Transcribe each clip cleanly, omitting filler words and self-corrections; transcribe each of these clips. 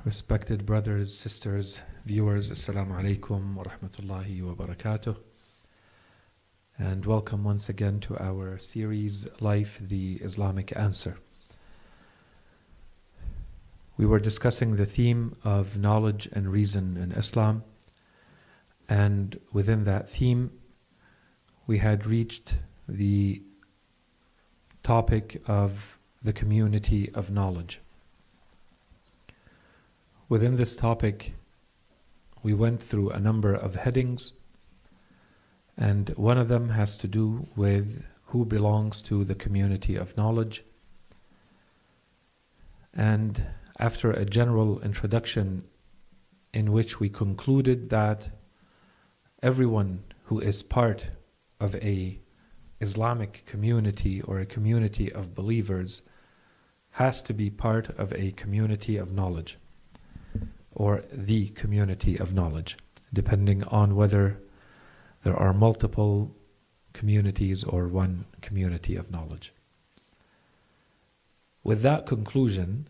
Respected brothers, sisters, viewers, Assalamu alaikum wa rahmatullahi wa barakatuh. And welcome once again to our series, Life, the Islamic Answer. We were discussing the theme of knowledge and reason in Islam. And within that theme, we had reached the topic of the community of knowledge. Within this topic, we went through a number of headings, and one of them has to do with who belongs to the community of knowledge. And after a general introduction in which we concluded that everyone who is part of a Islamic community or a community of believers has to be part of a community of knowledge, or the community of knowledge, depending on whether there are multiple communities or one community of knowledge. With that conclusion,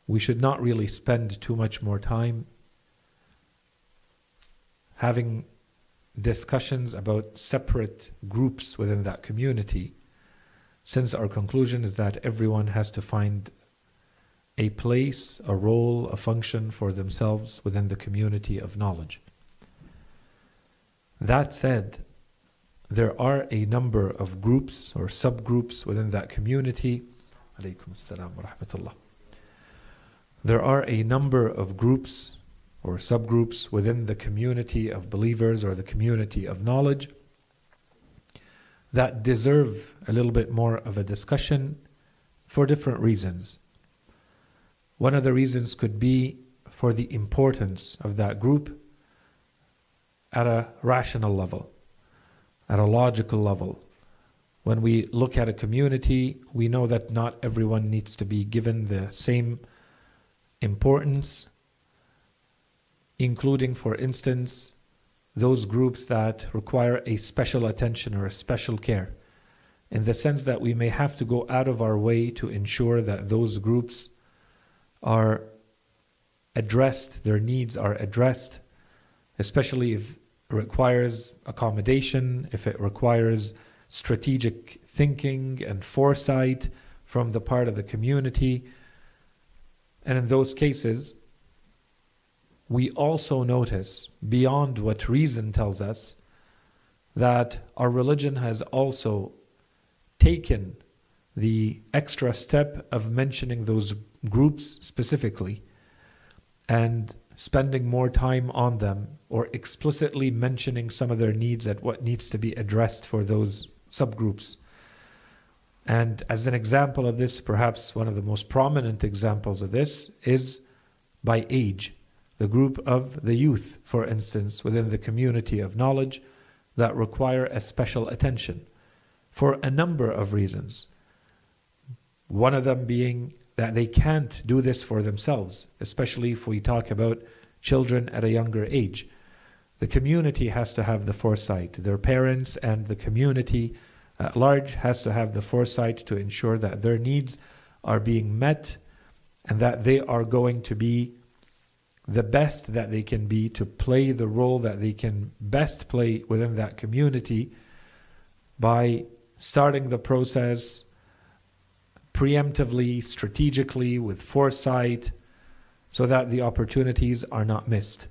we should not really spend too much more time having discussions about separate groups within that community, since our conclusion is that everyone has to find a place, a role, a function for themselves within the community of knowledge. That said, there are a number of groups or subgroups within that community. Alaykum assalam wa rahmatullah. There are a number of groups or subgroups within the community of believers or the community of knowledge that deserve a little bit more of a discussion for different reasons. One of the reasons could be for the importance of that group at a rational level, at a logical level. When we look at a community, we know that not everyone needs to be given the same importance, including, for instance, those groups that require a special attention or a special care, in the sense that we may have to go out of our way to ensure that those groups are addressed, their needs are addressed, especially if it requires accommodation, if it requires strategic thinking and foresight from the part of the community. And in those cases, we also notice, beyond what reason tells us, that our religion has also taken the extra step of mentioning those groups specifically and spending more time on them, or explicitly mentioning some of their needs and what needs to be addressed for those subgroups. And as an example of this, perhaps one of the most prominent examples of this is by age. The group of the youth, for instance, within the community of knowledge that require a special attention for a number of reasons. One of them being that they can't do this for themselves, especially if we talk about children at a younger age. The community has to have the foresight. Their parents and the community at large has to have the foresight to ensure that their needs are being met and that they are going to be the best that they can be to play the role that they can best play within that community by starting the process preemptively, strategically, with foresight, so that the opportunities are not missed.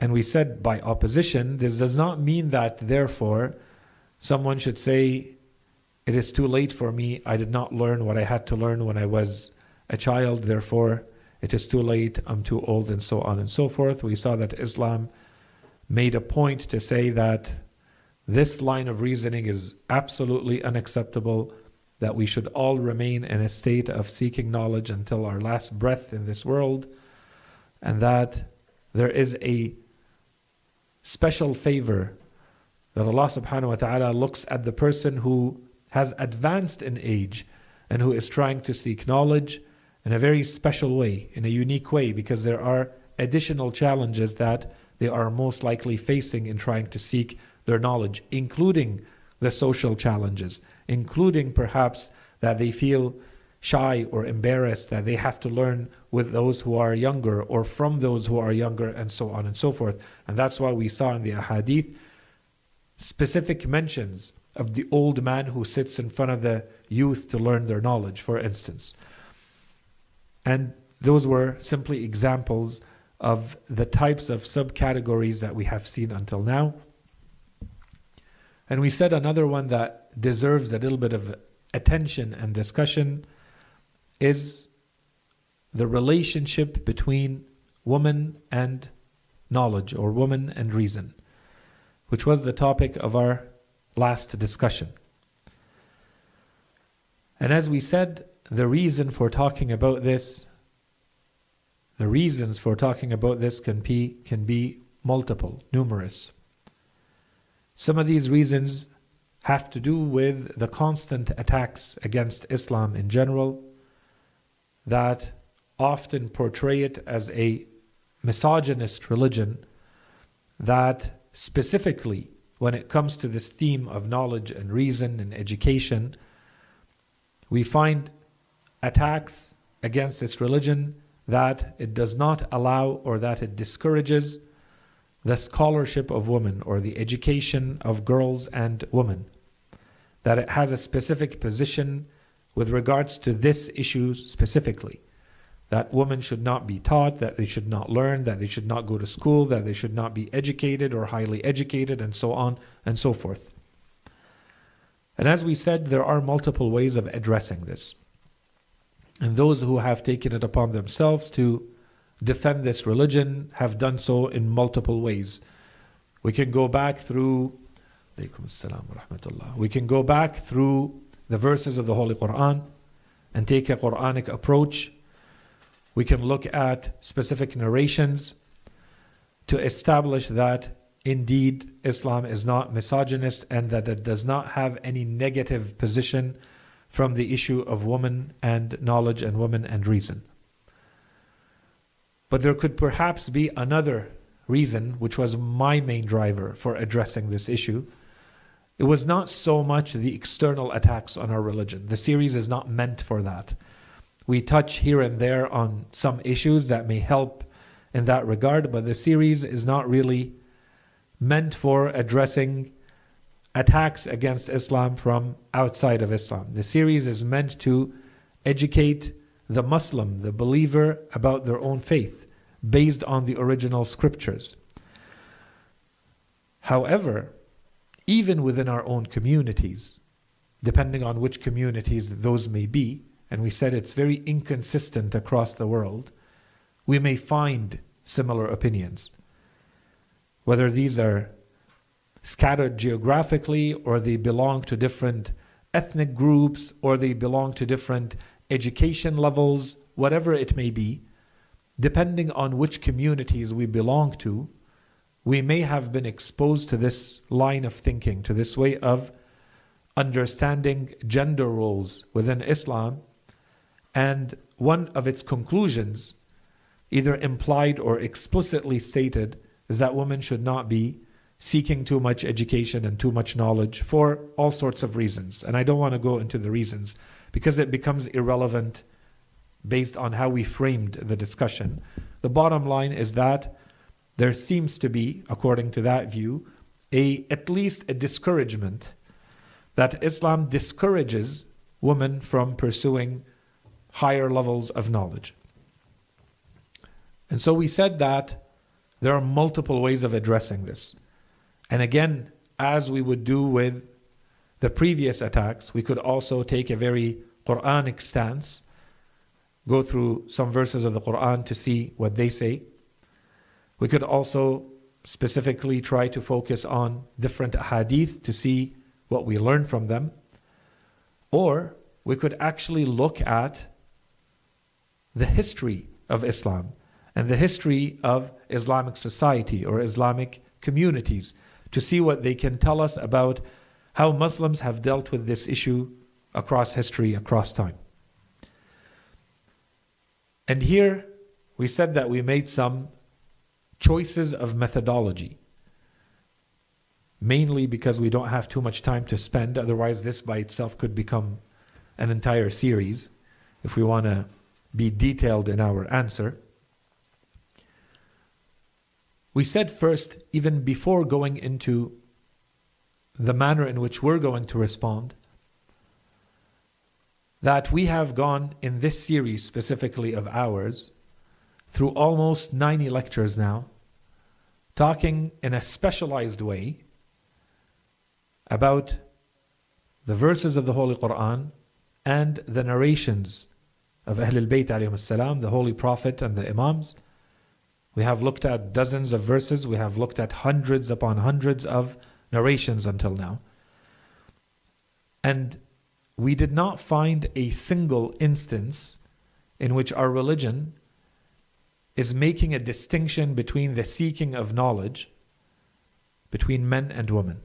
And we said by opposition, this does not mean that therefore someone should say, it is too late for me, I did not learn what I had to learn when I was a child, therefore it is too late, I'm too old, and so on and so forth. We saw that Islam made a point to say that this line of reasoning is absolutely unacceptable, that we should all remain in a state of seeking knowledge until our last breath in this world, and that there is a special favor that Allah subhanahu wa ta'ala looks at the person who has advanced in age and who is trying to seek knowledge in a very special way, in a unique way, because there are additional challenges that they are most likely facing in trying to seek their knowledge, including the social challenges, including perhaps that they feel shy or embarrassed that they have to learn with those who are younger or from those who are younger, and so on and so forth. And that's why we saw in the ahadith specific mentions of the old man who sits in front of the youth to learn their knowledge, for instance. And those were simply examples of the types of subcategories that we have seen until now. And we said another one that deserves a little bit of attention and discussion is the relationship between woman and knowledge, or woman and reason, which was the topic of our last discussion. And as we said, the reasons for talking about this can be multiple, numerous. Some of these reasons have to do with the constant attacks against Islam in general that often portray it as a misogynist religion, that specifically when it comes to this theme of knowledge and reason and education, we find attacks against this religion that it does not allow, or that it discourages the scholarship of women or the education of girls and women, that it has a specific position with regards to this issue specifically, that women should not be taught, that they should not learn, that they should not go to school, that they should not be educated or highly educated, and so on and so forth. And as we said, there are multiple ways of addressing this. And those who have taken it upon themselves to defend this religion have done so in multiple ways. We can go back through we can go back through the verses of the Holy Quran and take a Quranic approach. We can look at specific narrations to establish that indeed Islam is not misogynist and that it does not have any negative position from the issue of woman and knowledge and woman and reason. But there could perhaps be another reason, which was my main driver for addressing this issue. It was not so much the external attacks on our religion. The series is not meant for that. We touch here and there on some issues that may help in that regard, but the series is not really meant for addressing attacks against Islam from outside of Islam. The series is meant to educate the Muslim, the believer, about their own faith based on the original scriptures. However, even within our own communities, depending on which communities those may be, and we said it's very inconsistent across the world, we may find similar opinions. Whether these are scattered geographically, or they belong to different ethnic groups, or they belong to different education levels, whatever it may be, depending on which communities we belong to, we may have been exposed to this line of thinking, to this way of understanding gender roles within Islam, and one of its conclusions, either implied or explicitly stated, is that women should not be seeking too much education and too much knowledge for all sorts of reasons. And I don't want to go into the reasons because it becomes irrelevant based on how we framed the discussion. The bottom line is that there seems to be, according to that view, at least a discouragement that Islam discourages women from pursuing higher levels of knowledge. And so we said that there are multiple ways of addressing this. And again, as we would do with the previous attacks, we could also take a very Quranic stance, go through some verses of the Quran to see what they say. We could also specifically try to focus on different hadith to see what we learn from them. Or we could actually look at the history of Islam and the history of Islamic society or Islamic communities to see what they can tell us about how Muslims have dealt with this issue across history, across time. And here we said that we made some choices of methodology, mainly because we don't have too much time to spend, otherwise this by itself could become an entire series. if we want to be detailed in our answer. We said first, even before going into the manner in which we're going to respond, that we have gone in this series specifically of ours through almost 90 lectures now, talking in a specialized way about the verses of the Holy Quran and the narrations of Ahlul Bayt alayhim salam, the Holy Prophet and the Imams. We have looked at dozens of verses, we have looked at hundreds upon hundreds of narrations until now. And we did not find a single instance in which our religion is making a distinction between the seeking of knowledge between men and women.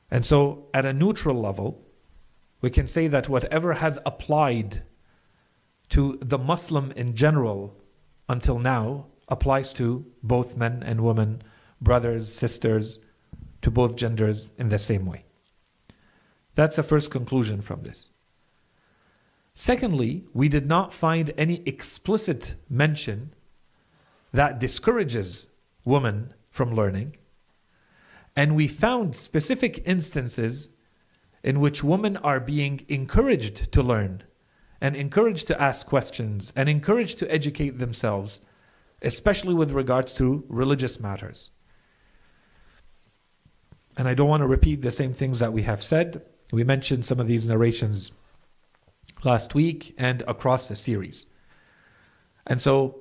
And so, at a neutral level, we can say that whatever has applied to the Muslim in general until now applies to both men and women, brothers, sisters, to both genders in the same way. That's the first conclusion from this. Secondly, we did not find any explicit mention that discourages women from learning. And we found specific instances in which women are being encouraged to learn and encouraged to ask questions and encouraged to educate themselves, especially with regards to religious matters. And I don't want to repeat the same things that we have said. We mentioned some of these narrations last week and across the series. And so,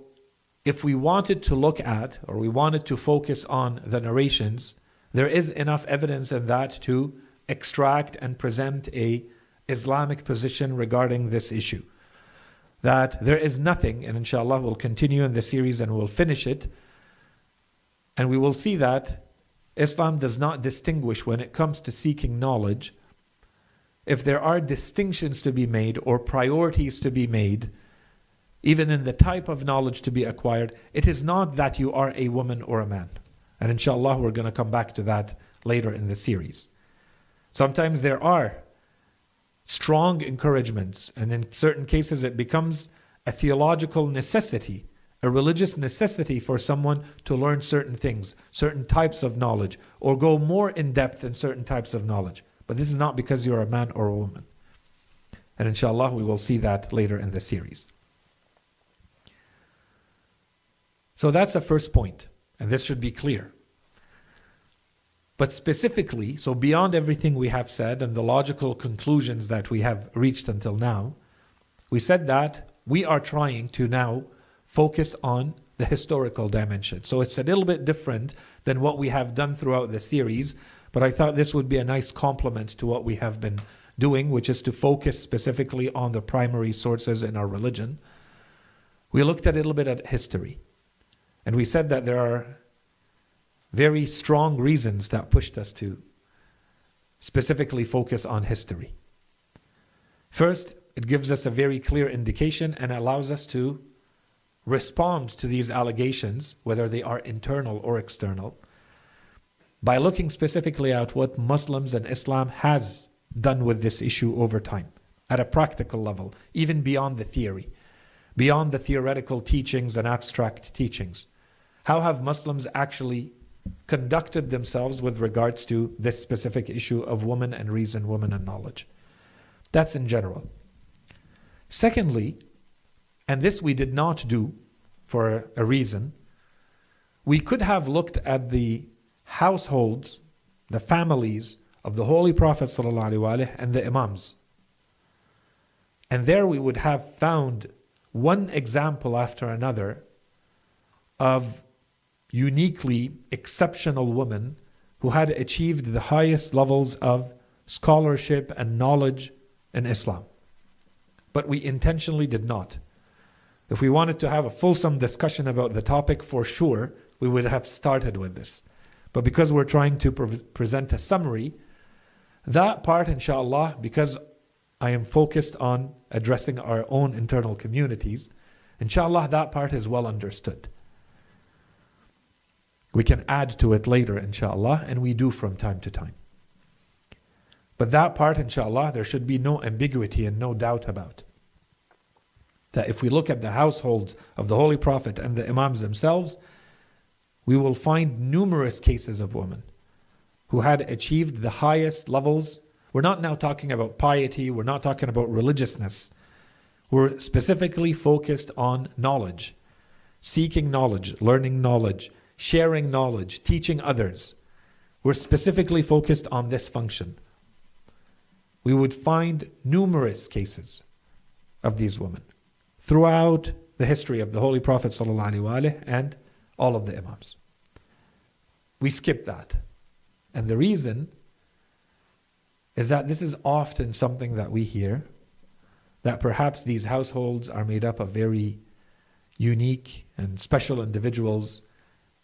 if we wanted to look at, or we wanted to focus on the narrations, there is enough evidence in that to extract and present a Islamic position regarding this issue. That there is nothing, and inshallah we'll continue in the series and we'll finish it, and we will see that Islam does not distinguish when it comes to seeking knowledge. If there are distinctions to be made or priorities to be made, even in the type of knowledge to be acquired, it is not that you are a woman or a man. And inshallah we're going to come back to that later in the series. Sometimes there are strong encouragements, and in certain cases it becomes a theological necessity, a religious necessity for someone to learn certain things, certain types of knowledge, or go more in depth in certain types of knowledge. But this is not because you're a man or a woman. And inshallah we will see that later in the series. So that's the first point, and this should be clear. But specifically, so beyond everything we have said and the logical conclusions that we have reached until now, we said that we are trying to now focus on the historical dimension. So it's a little bit different than what we have done throughout the series, but I thought this would be a nice complement to what we have been doing, which is to focus specifically on the primary sources in our religion. We looked at a little bit at history, and we said that there are very strong reasons that pushed us to specifically focus on history. First, it gives us a very clear indication and allows us to respond to these allegations, whether they are internal or external, by looking specifically at what Muslims and Islam has done with this issue over time, at a practical level, even beyond the theory, beyond the theoretical teachings and abstract teachings. How have Muslims actually conducted themselves with regards to this specific issue of woman and reason, woman and knowledge? That's in general. Secondly, and this we did not do for a reason, we could have looked at the households, the families of the Holy Prophet ﷺ and the Imams. And there we would have found one example after another of uniquely exceptional women who had achieved the highest levels of scholarship and knowledge in Islam. But we intentionally did not. If we wanted to have a fulsome discussion about the topic, for sure, we would have started with this. But because we're trying to present a summary, that part, inshallah, because I am focused on addressing our own internal communities, inshallah, that part is well understood. We can add to it later, inshallah, and we do from time to time. But that part, inshallah, there should be no ambiguity and no doubt about. That if we look at the households of the Holy Prophet and the Imams themselves, we will find numerous cases of women who had achieved the highest levels. We're not now talking about piety, we're not talking about religiousness. We're specifically focused on knowledge, seeking knowledge, learning knowledge, sharing knowledge, teaching others. We're specifically focused on this function. We would find numerous cases of these women throughout the history of the Holy Prophet ﷺ and all of the Imams. We skip that. And the reason is that this is often something that we hear, that perhaps these households are made up of very unique and special individuals,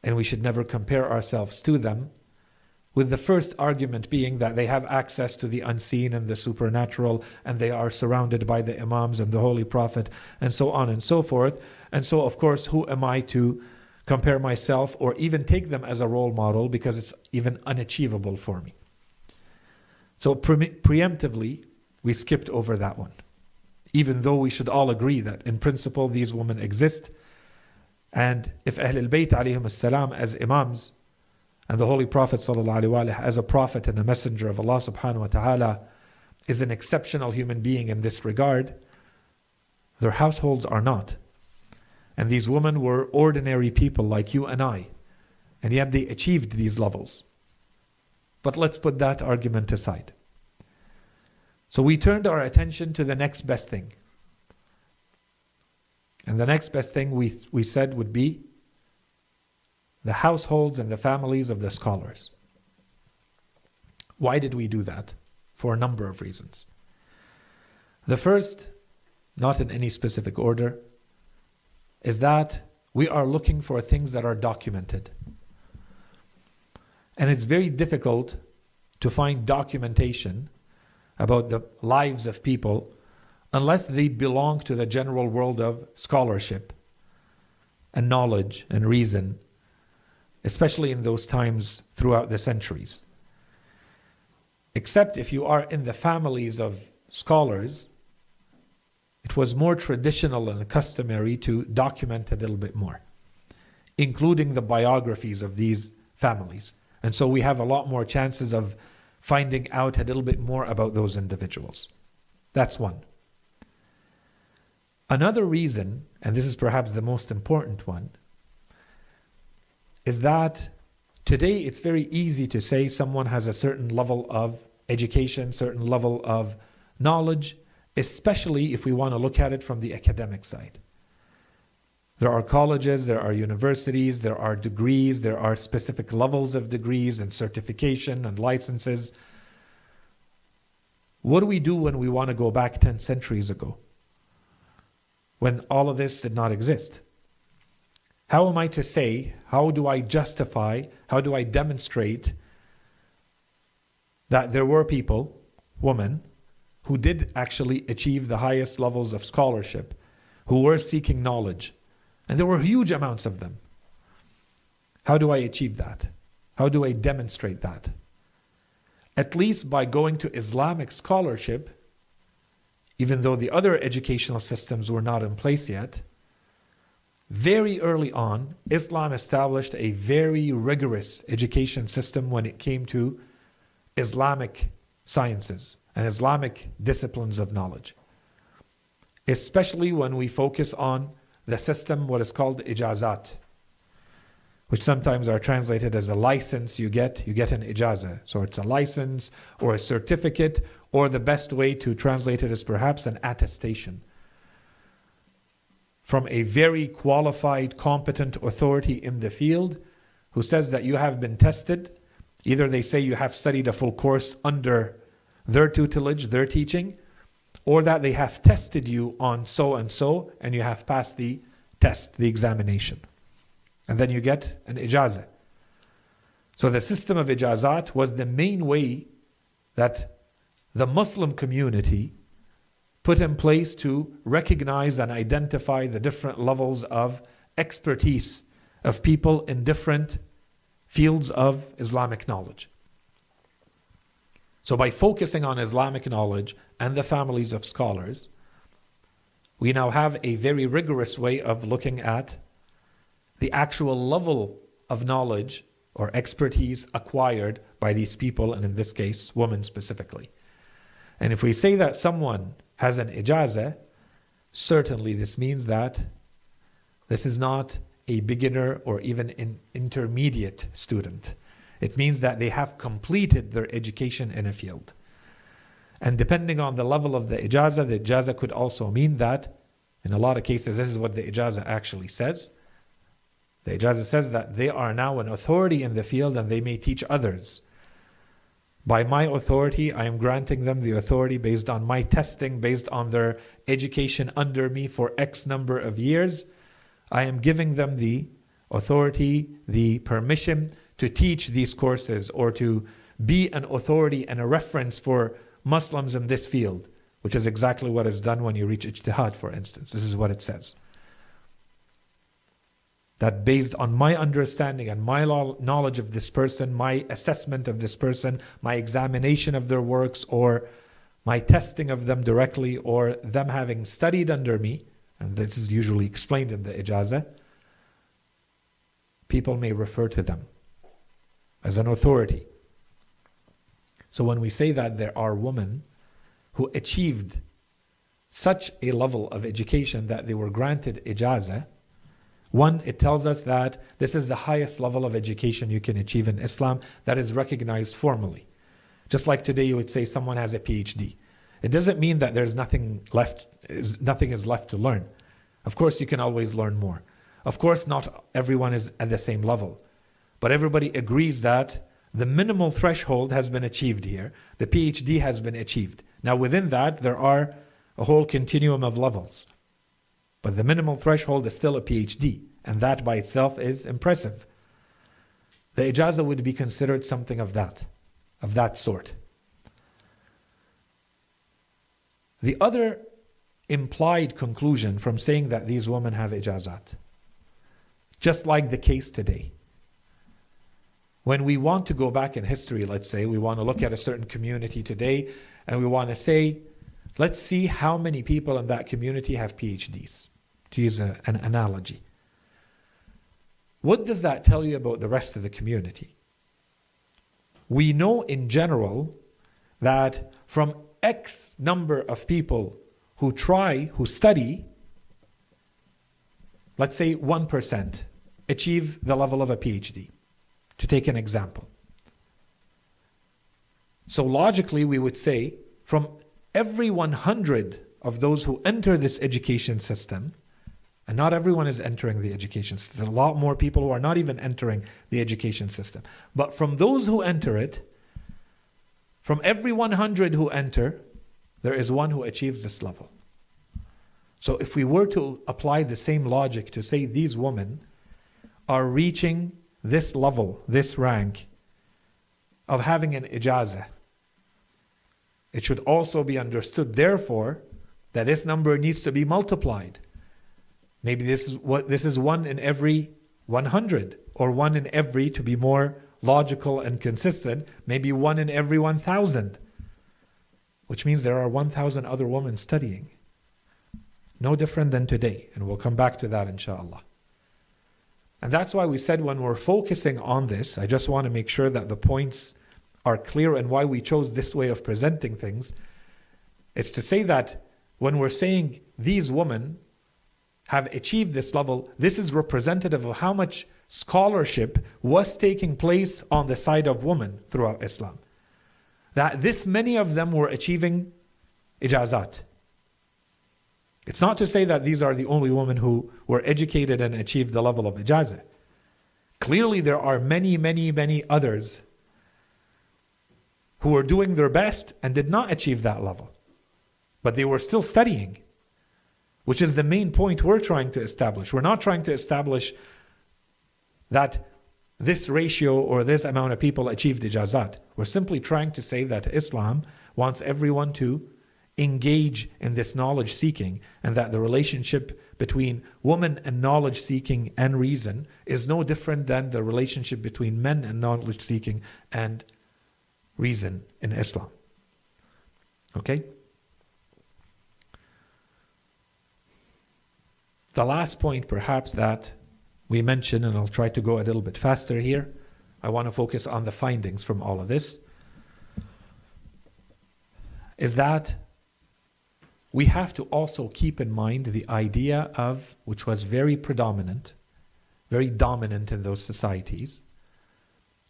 and we should never compare ourselves to them, with the first argument being that they have access to the unseen and the supernatural, and they are surrounded by the Imams and the Holy Prophet, and so on and so forth. And so, of course, who am I to compare myself or even take them as a role model, because it's even unachievable for me. So preemptively, we skipped over that one, even though we should all agree that in principle these women exist. And if Ahlul Bayt alayhim as-salam as Imams, and the Holy Prophet ﷺ as a prophet and a messenger of Allah subhanahu wa ta'ala is an exceptional human being in this regard, their households are not. And these women were ordinary people like you and I, and yet they achieved these levels. But let's put that argument aside. So we turned our attention to the next best thing. And the next best thing we said would be the households and the families of the scholars. Why did we do that? For a number of reasons. The first, not in any specific order, is that we are looking for things that are documented. And it's very difficult to find documentation about the lives of people unless they belong to the general world of scholarship and knowledge and reason, especially in those times throughout the centuries. Except if you are in the families of scholars, it was more traditional and customary to document a little bit more, including the biographies of these families. And so we have a lot more chances of finding out a little bit more about those individuals. That's one. Another reason, and this is perhaps the most important one, is that today it's very easy to say someone has a certain level of education, certain level of knowledge, especially if we want to look at it from the academic side. There are colleges, there are universities, there are degrees, there are specific levels of degrees and certification and licenses. What do we do when we want to go back 10 centuries ago, when all of this did not exist? How am I to say, how do I justify, how do I demonstrate that there were people, women, who did actually achieve the highest levels of scholarship, who were seeking knowledge, and there were huge amounts of them? How do I achieve that? How do I demonstrate that? At least by going to Islamic scholarship, even though the other educational systems were not in place yet. Very early on, Islam established a very rigorous education system when it came to Islamic sciences and Islamic disciplines of knowledge. Especially when we focus on the system, what is called ijazat, which sometimes are translated as a license you get an ijazah. So it's a license or a certificate, or the best way to translate it is perhaps an attestation from a very qualified, competent authority in the field who says that you have been tested. Either they say you have studied a full course under their tutelage, their teaching, or that they have tested you on so and so, and you have passed the test, the examination. And then you get an ijazah. So the system of ijazat was the main way that the Muslim community put in place to recognize and identify the different levels of expertise of people in different fields of Islamic knowledge. So by focusing on Islamic knowledge and the families of scholars, we now have a very rigorous way of looking at the actual level of knowledge or expertise acquired by these people, and in this case, women specifically. And if we say that someone has an ijazah, certainly this means that this is not a beginner or even an intermediate student. It means that they have completed their education in a field. And depending on the level of the ijazah could also mean that, in a lot of cases, this is what the ijazah actually says. The ijazah says that they are now an authority in the field and they may teach others. By my authority, I am granting them the authority based on my testing, based on their education under me for X number of years. I am giving them the authority, the permission to teach these courses or to be an authority and a reference for Muslims in this field, which is exactly what is done when you reach ijtihad, for instance. This is what it says. That based on my understanding and my knowledge of this person, my assessment of this person, my examination of their works, or my testing of them directly, or them having studied under me, and this is usually explained in the ijazah, people may refer to them as an authority. So when we say that there are women who achieved such a level of education that they were granted ijazah, one, it tells us that this is the highest level of education you can achieve in Islam that is recognized formally. Just like today you would say someone has a PhD. It doesn't mean that there's nothing is left to learn. Of course you can always learn more. Of course not everyone is at the same level. But everybody agrees that the minimal threshold has been achieved here. The PhD has been achieved. Now within that there are a whole continuum of levels. But the minimal threshold is still a PhD, and that by itself is impressive. The ijazah would be considered something of that sort. The other implied conclusion from saying that these women have ijazat, just like the case today, when we want to go back in history, let's say, we want to look at a certain community today, and we want to say, let's see how many people in that community have PhDs. To use an analogy. What does that tell you about the rest of the community? We know in general that from X number of people who study, let's say 1% achieve the level of a PhD, to take an example. So logically we would say from every 100 of those who enter this education system, and not everyone is entering the education system. There's a lot more people who are not even entering the education system. But from those who enter it, from every 100 who enter, there is one who achieves this level. So if we were to apply the same logic to say these women are reaching this level, this rank of having an ijazah, it should also be understood, therefore, that this number needs to be multiplied. Maybe this is 1 in every 100, or 1 in every, to be more logical and consistent, maybe 1 in every 1,000, which means there are 1,000 other women studying. No different than today, and we'll come back to that inshallah. And that's why we said when we're focusing on this, I just want to make sure that the points are clear and why we chose this way of presenting things. It's to say that when we're saying these women have achieved this level, this is representative of how much scholarship was taking place on the side of women throughout Islam. That this many of them were achieving ijazat. It's not to say that these are the only women who were educated and achieved the level of ijazah. Clearly there are many, many, many others who were doing their best and did not achieve that level. But they were still studying, which is the main point we're trying to establish. We're not trying to establish that this ratio or this amount of people achieved ijazat. We're simply trying to say that Islam wants everyone to engage in this knowledge seeking, and that the relationship between woman and knowledge seeking and reason is no different than the relationship between men and knowledge seeking and reason in Islam. Okay? The last point perhaps that we mentioned, and I'll try to go a little bit faster here, I want to focus on the findings from all of this, is that we have to also keep in mind the idea of, which was very predominant, very dominant in those societies,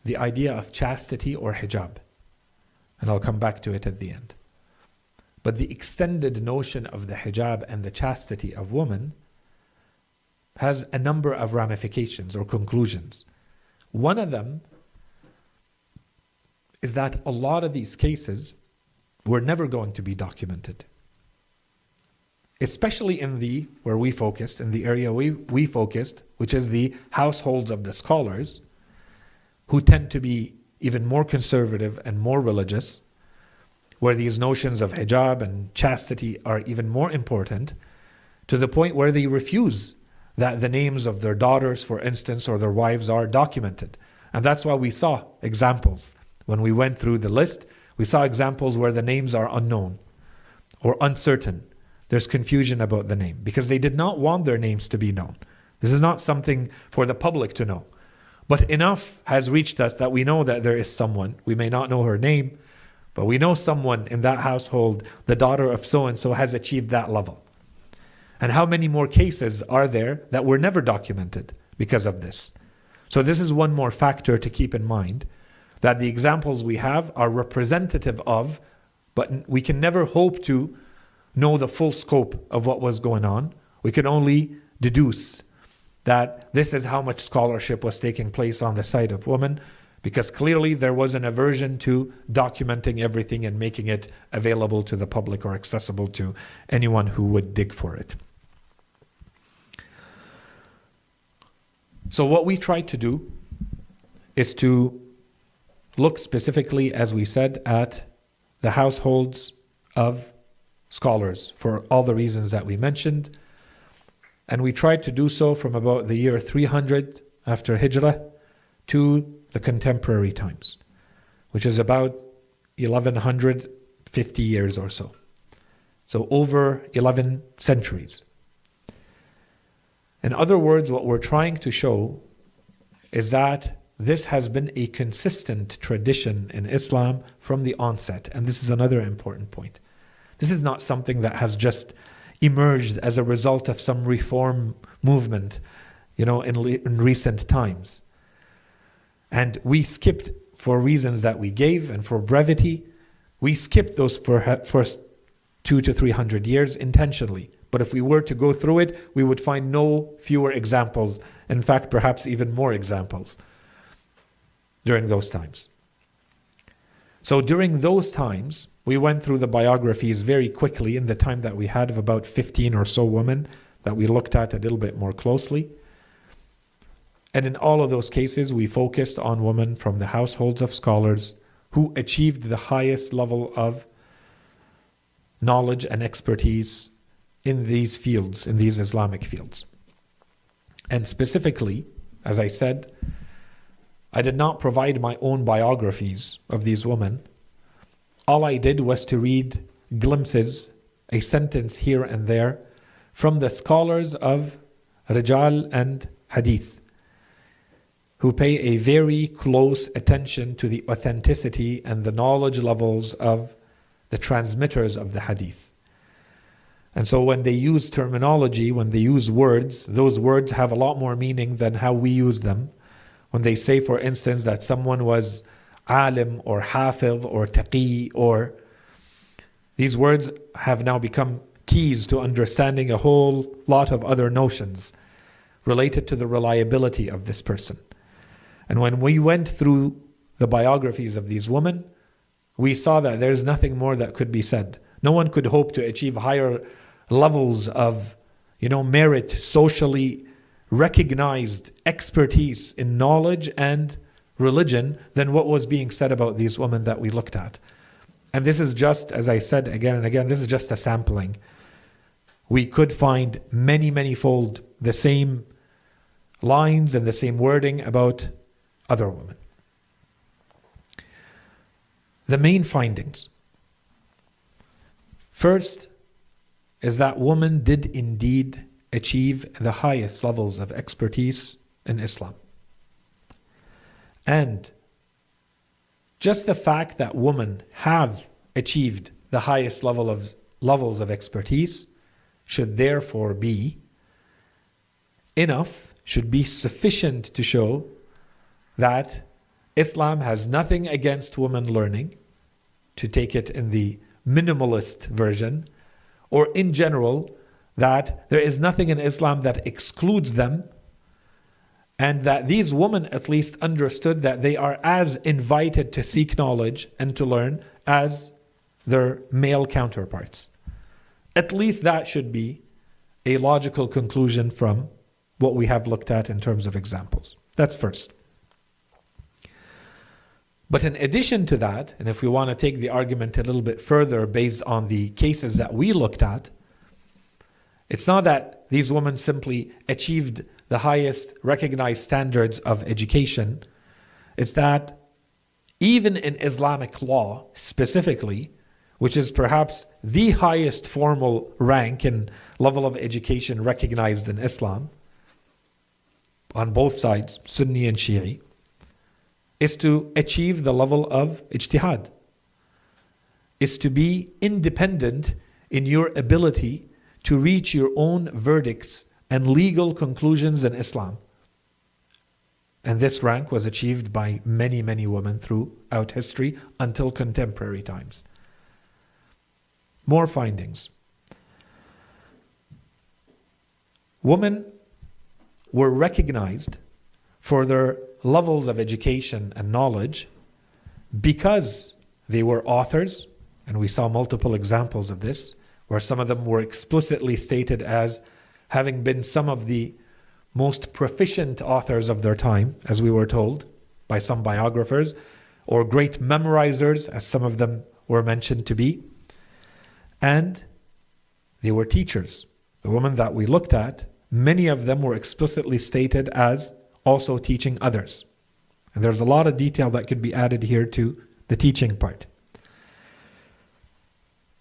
the idea of chastity or hijab. And I'll come back to it at the end. But the extended notion of the hijab and the chastity of women has a number of ramifications or conclusions. One of them is that a lot of these cases were never going to be documented. Especially in the, where we focused, in the area we focused, which is the households of the scholars, who tend to be even more conservative and more religious, where these notions of hijab and chastity are even more important, to the point where they refuse that the names of their daughters, for instance, or their wives are documented. And that's why we saw examples. When we went through the list, we saw examples where the names are unknown or uncertain. There's confusion about the name because they did not want their names to be known. This is not something for the public to know. But enough has reached us that we know that there is someone. We may not know her name, but we know someone in that household, the daughter of so-and-so, has achieved that level. And how many more cases are there that were never documented because of this? So this is one more factor to keep in mind, that the examples we have are representative of, but we can never hope to know the full scope of what was going on. We can only deduce that this is how much scholarship was taking place on the side of women, because clearly there was an aversion to documenting everything and making it available to the public or accessible to anyone who would dig for it. So what we try to do is to look specifically, as we said, at the households of scholars for all the reasons that we mentioned. And we tried to do so from about the year 300 after Hijrah to the contemporary times, which is about 1150 years or so. So over 11 centuries. In other words, what we're trying to show is that this has been a consistent tradition in Islam from the onset. And this is another important point. This is not something that has just emerged as a result of some reform movement, in recent times. And we skipped, for reasons that we gave and for brevity, we skipped those first 200 to 300 years intentionally. But if we were to go through it, we would find no fewer examples. In fact, perhaps even more examples during those times. So during those times, we went through the biographies very quickly in the time that we had of about 15 or so women that we looked at a little bit more closely. And in all of those cases, we focused on women from the households of scholars who achieved the highest level of knowledge and expertise in these fields, in these Islamic fields. And specifically, as I said, I did not provide my own biographies of these women. All I did was to read glimpses, a sentence here and there, from the scholars of Rijal and Hadith, who pay a very close attention to the authenticity and the knowledge levels of the transmitters of the Hadith. And so when they use terminology, when they use words, those words have a lot more meaning than how we use them. When they say, for instance, that someone was alim or hafiz or taqi, or these words have now become keys to understanding a whole lot of other notions related to the reliability of this person. And when we went through the biographies of these women, we saw that there's nothing more that could be said. No one could hope to achieve higher levels of, merit, socially recognized expertise in knowledge and religion than what was being said about these women that we looked at. And this is just, as I said again and again, this is just a sampling. We could find many, many-fold the same lines and the same wording about other women. the main findings. First is that women did indeed achieve the highest levels of expertise in Islam. And just the fact that women have achieved the highest levels of expertise should therefore be enough, should be sufficient to show that Islam has nothing against women learning, to take it in the minimalist version, or in general, that there is nothing in Islam that excludes them, and that these women at least understood that they are as invited to seek knowledge and to learn as their male counterparts. At least that should be a logical conclusion from what we have looked at in terms of examples. That's first. But in addition to that, and if we want to take the argument a little bit further based on the cases that we looked at, it's not that these women simply achieved the highest recognized standards of education. It's that even in Islamic law specifically, which is perhaps the highest formal rank and level of education recognized in Islam, on both sides, Sunni and Shi'i, is to achieve the level of ijtihad, is to be independent in your ability to reach your own verdicts and legal conclusions in Islam. And this rank was achieved by many, many women throughout history until contemporary times. More findings. Women were recognized for their levels of education and knowledge because they were authors, and we saw multiple examples of this, where some of them were explicitly stated as having been some of the most proficient authors of their time, as we were told by some biographers, or great memorizers, as some of them were mentioned to be. And they were teachers. The women that we looked at, many of them were explicitly stated as also teaching others. And there's a lot of detail that could be added here to the teaching part.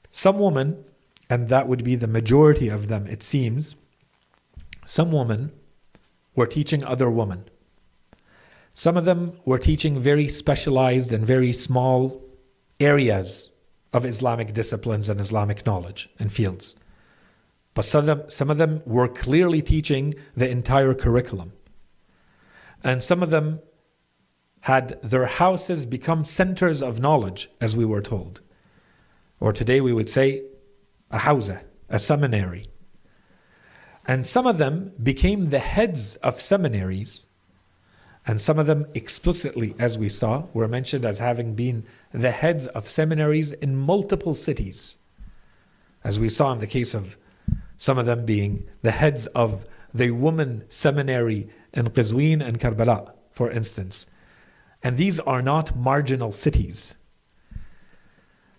Some women, and that would be the majority of them it seems, some women were teaching other women. Some of them were teaching very specialized and very small areas of Islamic disciplines and Islamic knowledge and fields. But some of them were clearly teaching the entire curriculum. And some of them had their houses become centers of knowledge, as we were told. Or today we would say a hawza, a seminary. And some of them became the heads of seminaries, and some of them explicitly, as we saw, were mentioned as having been the heads of seminaries in multiple cities. As we saw in the case of some of them being the heads of the women seminary in Qazwin and Karbala, for instance. And these are not marginal cities.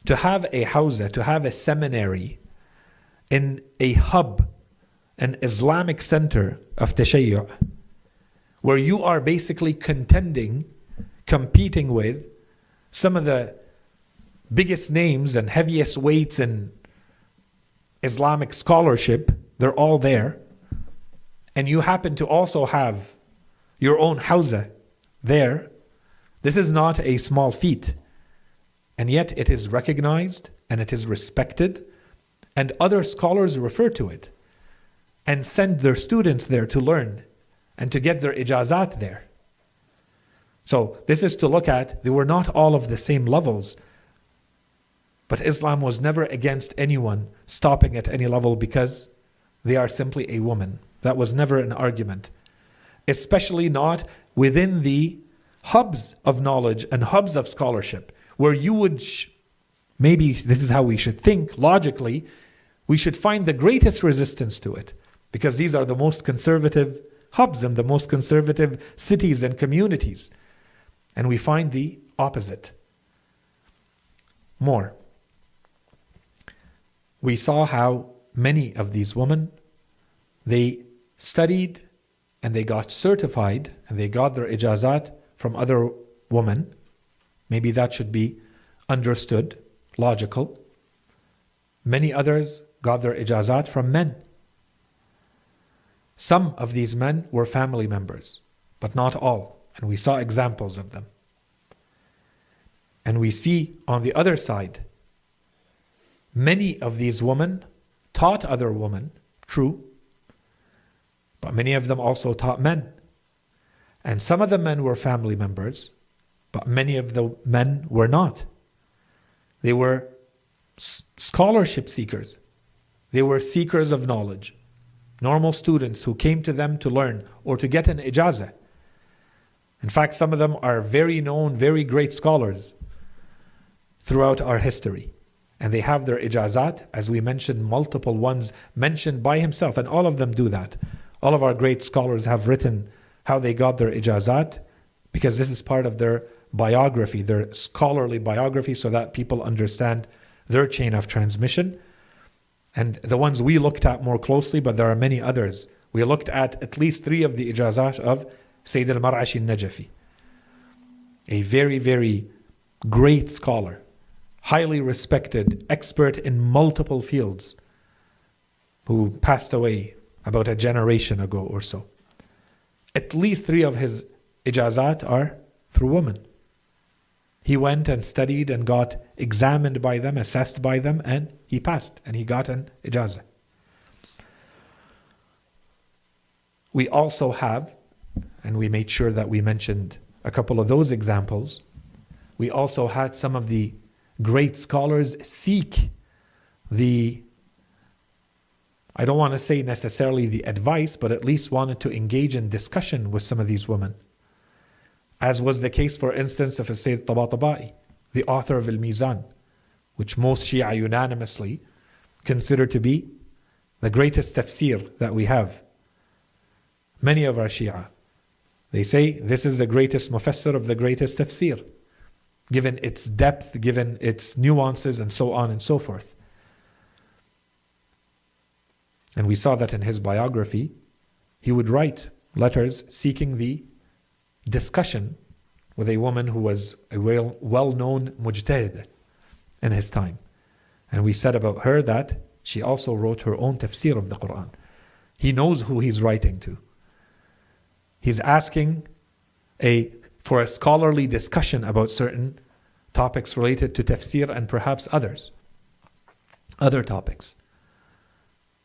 To have a hawza, to have a seminary in a hub, an Islamic center of tashayyu', where you are basically competing with some of the biggest names and heaviest weights in Islamic scholarship, they're all there. And you happen to also have your own hawza there. This is not a small feat. And yet it is recognized and it is respected. And other scholars refer to it and send their students there to learn and to get their ijazat there. So this is to look at, they were not all of the same levels, but Islam was never against anyone stopping at any level because they are simply a woman. That was never an argument. Especially not within the hubs of knowledge and hubs of scholarship, where you would, maybe this is how we should think logically, we should find the greatest resistance to it, because these are the most conservative hubs and the most conservative cities and communities. And we find the opposite. More. We saw how many of these women, they studied and they got certified and they got their ijazat from other women. Maybe that should be understood, logical. Many others got their ijazat from men. Some of these men were family members, but not all. And we saw examples of them. And we see on the other side, many of these women taught other women, true, but many of them also taught men. And some of the men were family members, but many of the men were not. They were scholarship seekers. They were seekers of knowledge. Normal students who came to them to learn or to get an ijazah. In fact, some of them are very known, very great scholars throughout our history. And they have their ijazat, as we mentioned, multiple ones mentioned by himself, and all of them do that. All of our great scholars have written how they got their ijazat, because this is part of their biography, their scholarly biography, so that people understand their chain of transmission. And the ones we looked at more closely, but there are many others. We looked at least 3 of the ijazat of Sayid al-Mar'ashi al-Najafi, a very, very great scholar, highly respected, expert in multiple fields, who passed away about a generation ago or so. At least 3 of his ijazat are through women. He went and studied and got examined by them, assessed by them, and he passed and he got an ijazah. We also have, and we made sure that we mentioned a couple of those examples, we also had some of the great scholars seek the, I don't want to say necessarily the advice, but at least wanted to engage in discussion with some of these women. As was the case, for instance, of Sayyid Tabatabai, the author of Al-Mizan, which most Shia unanimously consider to be the greatest tafsir that we have. Many of our Shia, they say this is the greatest mufassir of the greatest tafsir, given its depth, given its nuances, and so on and so forth. And we saw that in his biography, he would write letters seeking the discussion with a woman who was a well-known mujtahid in his time. And we said about her that she also wrote her own tafsir of the Quran. He knows who he's writing to. He's asking for a scholarly discussion about certain topics related to tafsir and perhaps other topics.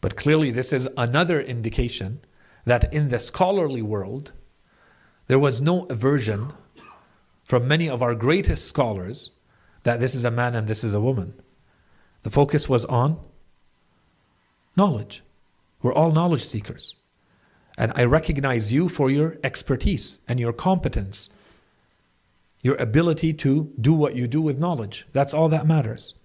But clearly this is another indication that in the scholarly world, there was no aversion from many of our greatest scholars that this is a man and this is a woman. The focus was on knowledge. We're all knowledge seekers. And I recognize you for your expertise and your competence, your ability to do what you do with knowledge. That's all that matters.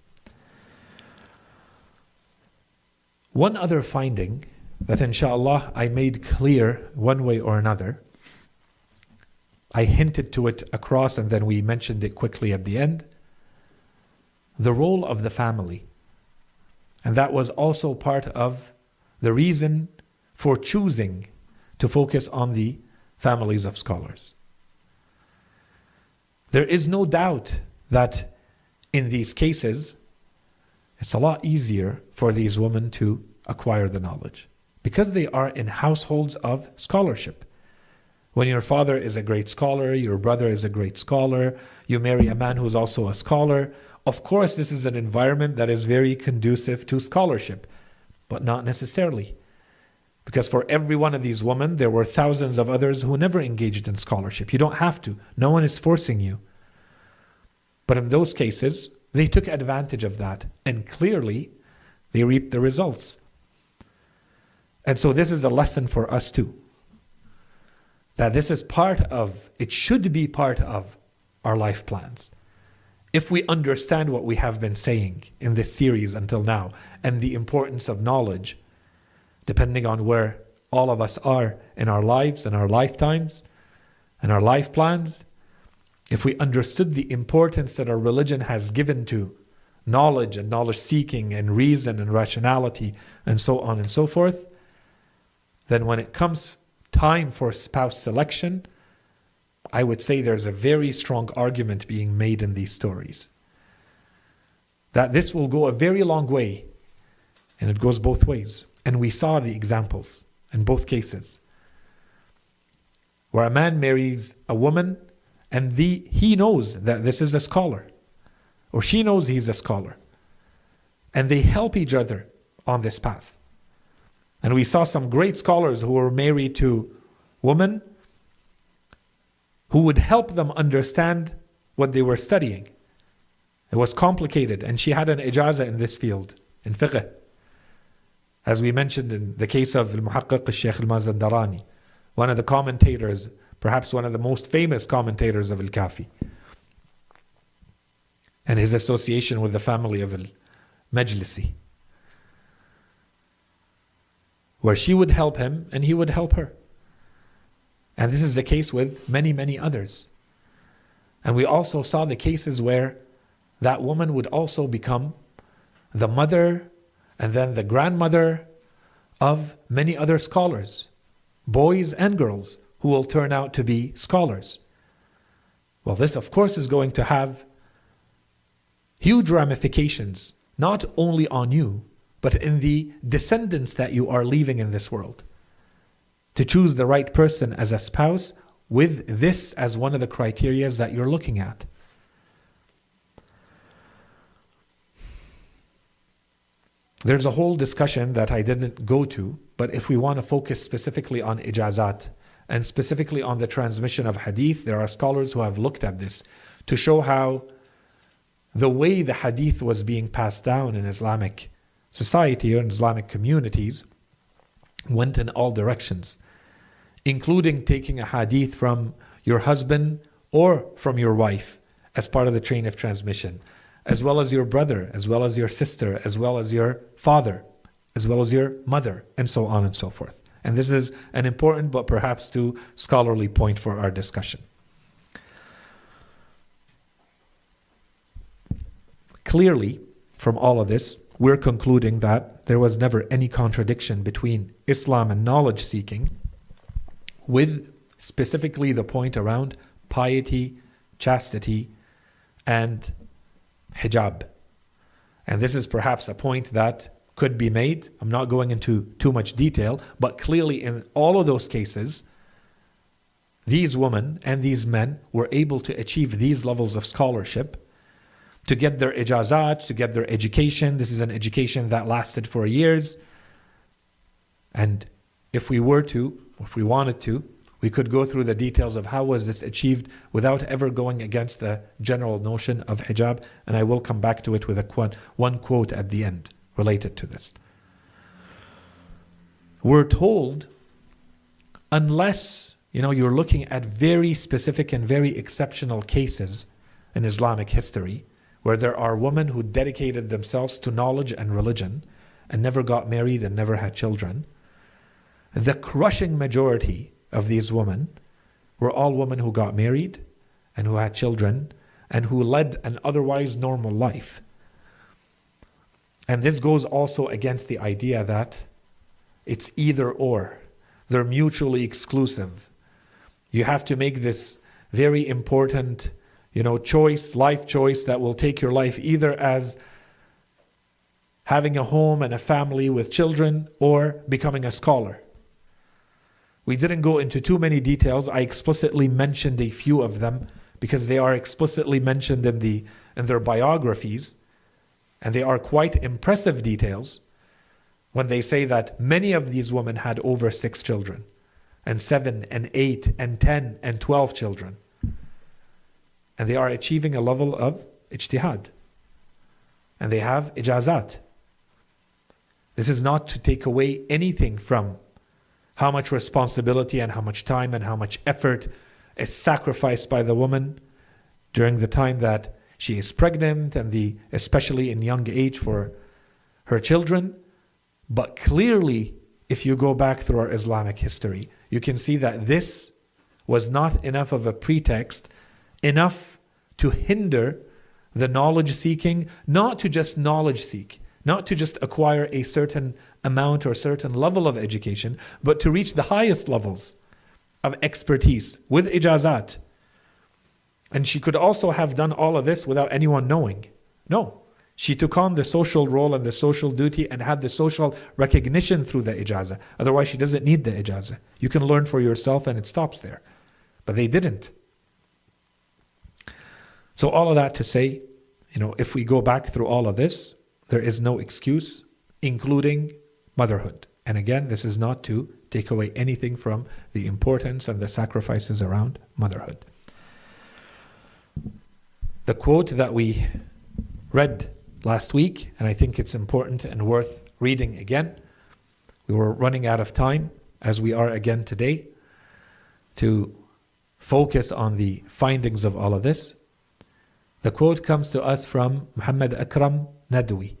One other finding that inshallah I made clear one way or another, I hinted to it across and then we mentioned it quickly at the end, the role of the family. And that was also part of the reason for choosing to focus on the families of scholars. There is no doubt that in these cases, it's a lot easier for these women to acquire the knowledge because they are in households of scholarship. When your father is a great scholar, your brother is a great scholar, you marry a man who's also a scholar, of course this is an environment that is very conducive to scholarship, but not necessarily. Because for every one of these women, there were thousands of others who never engaged in scholarship. You don't have to. No one is forcing you. But in those cases, they took advantage of that. And clearly, they reaped the results. And so this is a lesson for us too. That this is it should be part of our life plans. If we understand what we have been saying in this series until now, and the importance of knowledge, depending on where all of us are in our lives and our lifetimes and our life plans, if we understood the importance that our religion has given to knowledge and knowledge seeking and reason and rationality and so on and so forth, then when it comes time for spouse selection, I would say there's a very strong argument being made in these stories. that this will go a very long way. And it goes both ways. And we saw the examples in both cases, where a man marries a woman and he knows that this is a scholar, or she knows he's a scholar, and they help each other on this path. And we saw some great scholars who were married to women who would help them understand what they were studying. It was complicated, and she had an ijazah in this field, in fiqh. As we mentioned in the case of al-Muhaqqiq al-Shaykh al-Mazandarani, one of the commentators, perhaps one of the most famous commentators of al-Kafi, and his association with the family of al-Majlisi, where she would help him and he would help her. And this is the case with many, many others. And we also saw the cases where that woman would also become the mother and then the grandmother of many other scholars, boys and girls, who will turn out to be scholars. Well, this of course is going to have huge ramifications, not only on you, but in the descendants that you are leaving in this world. To choose the right person as a spouse with this as one of the criteria that you're looking at. There's a whole discussion that I didn't go to, but if we want to focus specifically on ijazat and specifically on the transmission of hadith, there are scholars who have looked at this to show how the way the hadith was being passed down in Islamic society or in Islamic communities went in all directions, including taking a hadith from your husband or from your wife as part of the chain of transmission, as well as your brother, as well as your sister, as well as your father, as well as your mother, and so on and so forth. And this is an important but perhaps too scholarly point for our discussion. Clearly, from all of this, we're concluding that there was never any contradiction between Islam and knowledge seeking, with specifically the point around piety, chastity, and hijab. And this is perhaps a point that could be made. I'm not going into too much detail, but clearly in all of those cases, these women and these men were able to achieve these levels of scholarship, to get their ijazat, to get their education. This is an education that lasted for years. And if we wanted to, we could go through the details of how was this achieved without ever going against the general notion of hijab. And I will come back to it with one quote at the end related to this. We're told, unless you're looking at very specific and very exceptional cases in Islamic history, where there are women who dedicated themselves to knowledge and religion and never got married and never had children, the crushing majority of these women were all women who got married and who had children and who led an otherwise normal life. And this goes also against the idea that it's either or. They're mutually exclusive. You have to make this very important life choice that will take your life either as having a home and a family with children or becoming a scholar. We didn't go into too many details. I explicitly mentioned a few of them because they are explicitly mentioned in their biographies, and they are quite impressive details when they say that many of these women had over 6 children, and 7 and 8 and 10 and 12 children. And they are achieving a level of ijtihad. And they have ijazat. This is not to take away anything from how much responsibility and how much time and how much effort is sacrificed by the woman during the time that she is pregnant and especially in young age for her children. But clearly, if you go back through our Islamic history, you can see that this was not enough of a pretext, enough to hinder the knowledge seeking, not to just knowledge seek, not to just acquire a certain amount or certain level of education, but to reach the highest levels of expertise with ijazat. And she could also have done all of this without anyone knowing. No, She took on the social role and the social duty and had the social recognition through the ijazah. Otherwise, she doesn't need the ijazah. You can learn for yourself and it stops there. But they didn't. So all of that to say, if we go back through all of this, there is no excuse, including motherhood. And again, this is not to take away anything from the importance and the sacrifices around motherhood. The quote that we read last week, and I think it's important and worth reading again. We were running out of time, as we are again today, to focus on the findings of all of this. The quote comes to us from Muhammad Akram Nadwi,